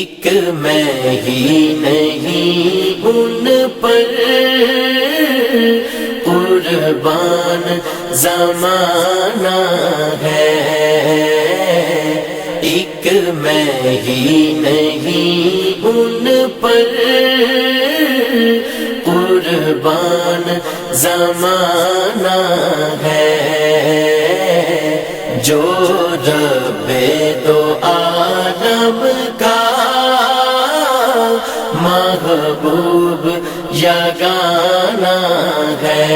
ایک میں ہی نہیں ان پر قربان زمانہ ہے، ایک میں ہی نہیں ان پر قربان زمانہ ہے، جو رب دو عالم کا محبوب یگانہ ہے،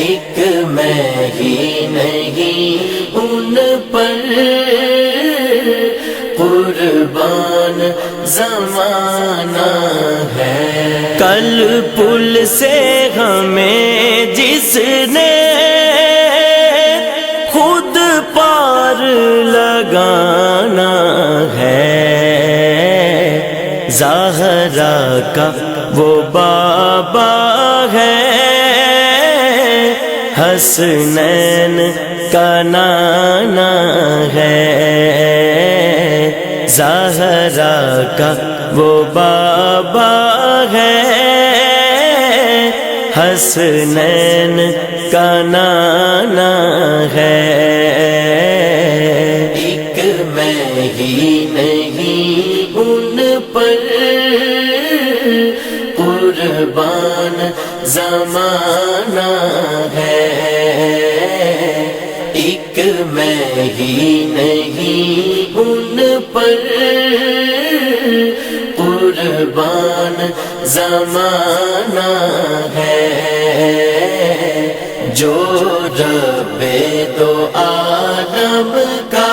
ایک میں ہی نہیں ان پر قربان زمانہ ہے۔ کل پل سے ہمیں جس نے خود پار لگانا ہے، زہرا کا وہ بابا ہے، حسنین کا نانا ہے، زہرا کا وہ بابا ہے، حسنین کا نانا ہے۔ ایک میں ہی نہیں ان پر قربان زمانہ ہے، ایک میں ہی نہیں ان پر قربان زمانہ ہے، جو رب دو عالم کا